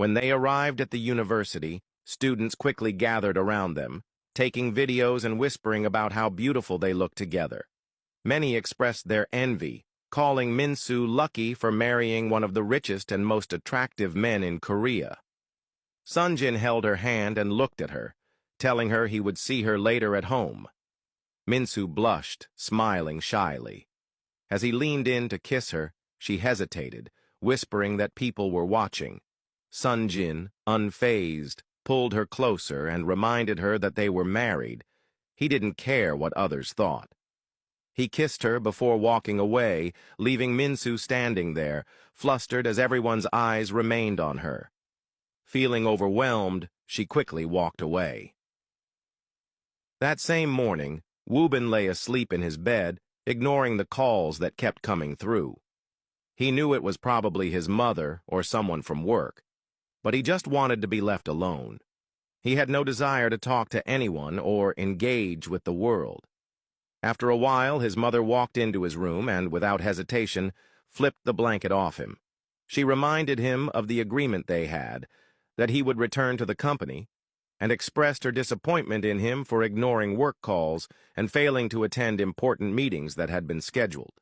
When they arrived at the university, students quickly gathered around them, taking videos and whispering about how beautiful they looked together. Many expressed their envy, calling Min-soo lucky for marrying one of the richest and most attractive men in Korea. Sunjin held her hand and looked at her, telling her he would see her later at home. Min-soo blushed, smiling shyly. As he leaned in to kiss her, she hesitated, whispering that people were watching. Sunjin, unfazed, pulled her closer and reminded her that they were married. He didn't care what others thought. He kissed her before walking away, leaving Min-soo standing there, flustered as everyone's eyes remained on her. Feeling overwhelmed, she quickly walked away. That same morning, Woo-bin lay asleep in his bed, ignoring the calls that kept coming through. He knew it was probably his mother or someone from work, but he just wanted to be left alone. He had no desire to talk to anyone or engage with the world. After a while, his mother walked into his room and, without hesitation, flipped the blanket off him. She reminded him of the agreement they had, that he would return to the company, and expressed her disappointment in him for ignoring work calls and failing to attend important meetings that had been scheduled.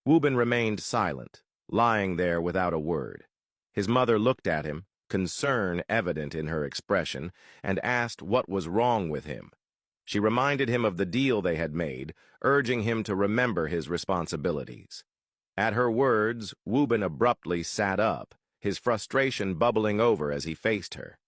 Woo-bin remained silent, lying there without a word. His mother looked at him, concern evident in her expression, and asked what was wrong with him. She reminded him of the deal they had made, urging him to remember his responsibilities. At her words, Woo-bin abruptly sat up, his frustration bubbling over as he faced her.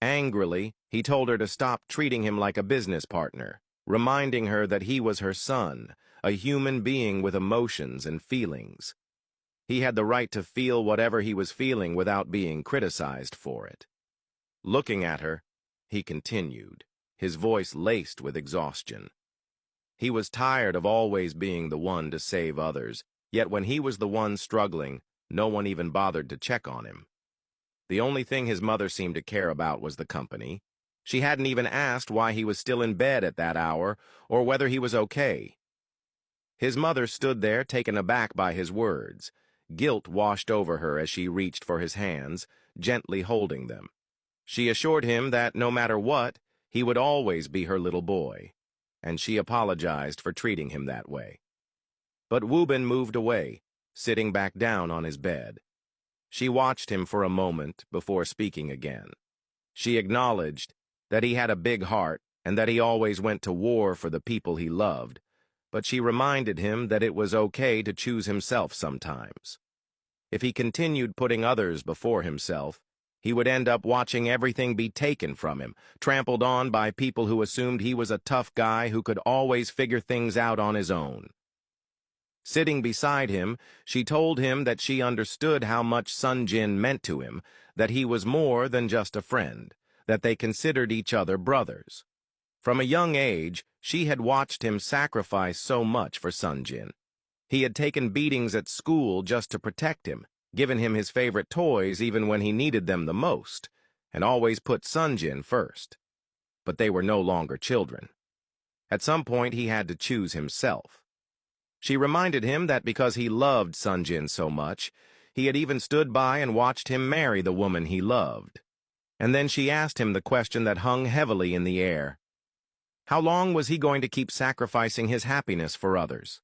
Angrily, he told her to stop treating him like a business partner, reminding her that he was her son, a human being with emotions and feelings. He had the right to feel whatever he was feeling without being criticized for it. Looking at her, he continued, his voice laced with exhaustion. He was tired of always being the one to save others, yet when he was the one struggling, no one even bothered to check on him. The only thing his mother seemed to care about was the company. She hadn't even asked why he was still in bed at that hour or whether he was okay. His mother stood there, taken aback by his words. Guilt washed over her as she reached for his hands, gently holding them. She assured him that no matter what, he would always be her little boy, and she apologized for treating him that way. But Woo-bin moved away, sitting back down on his bed. She watched him for a moment before speaking again. She acknowledged that he had a big heart and that he always went to war for the people he loved, but she reminded him that it was okay to choose himself sometimes. If he continued putting others before himself, he would end up watching everything be taken from him, trampled on by people who assumed he was a tough guy who could always figure things out on his own. Sitting beside him, she told him that she understood how much Sunjin meant to him, that he was more than just a friend, that they considered each other brothers. From a young age, she had watched him sacrifice so much for Sunjin. He had taken beatings at school just to protect him, given him his favorite toys even when he needed them the most, and always put Sunjin first. But they were no longer children. At some point, he had to choose himself. She reminded him that because he loved Sunjin so much, he had even stood by and watched him marry the woman he loved. And then she asked him the question that hung heavily in the air. How long was he going to keep sacrificing his happiness for others?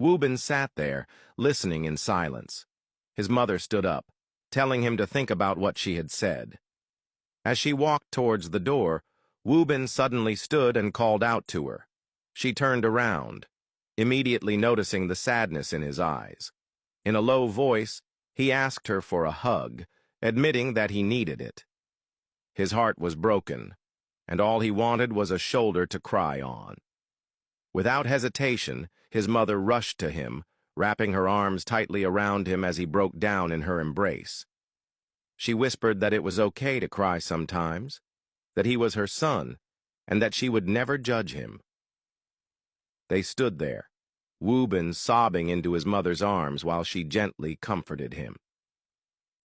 Woo-bin sat there, listening in silence. His mother stood up, telling him to think about what she had said. As she walked towards the door, Woo-bin suddenly stood and called out to her. She turned around, immediately noticing the sadness in his eyes. In a low voice, he asked her for a hug, admitting that he needed it. His heart was broken, and all he wanted was a shoulder to cry on. Without hesitation, his mother rushed to him, wrapping her arms tightly around him as he broke down in her embrace. She whispered that it was okay to cry sometimes, that he was her son, and that she would never judge him. They stood there, Woo-bin sobbing into his mother's arms while she gently comforted him.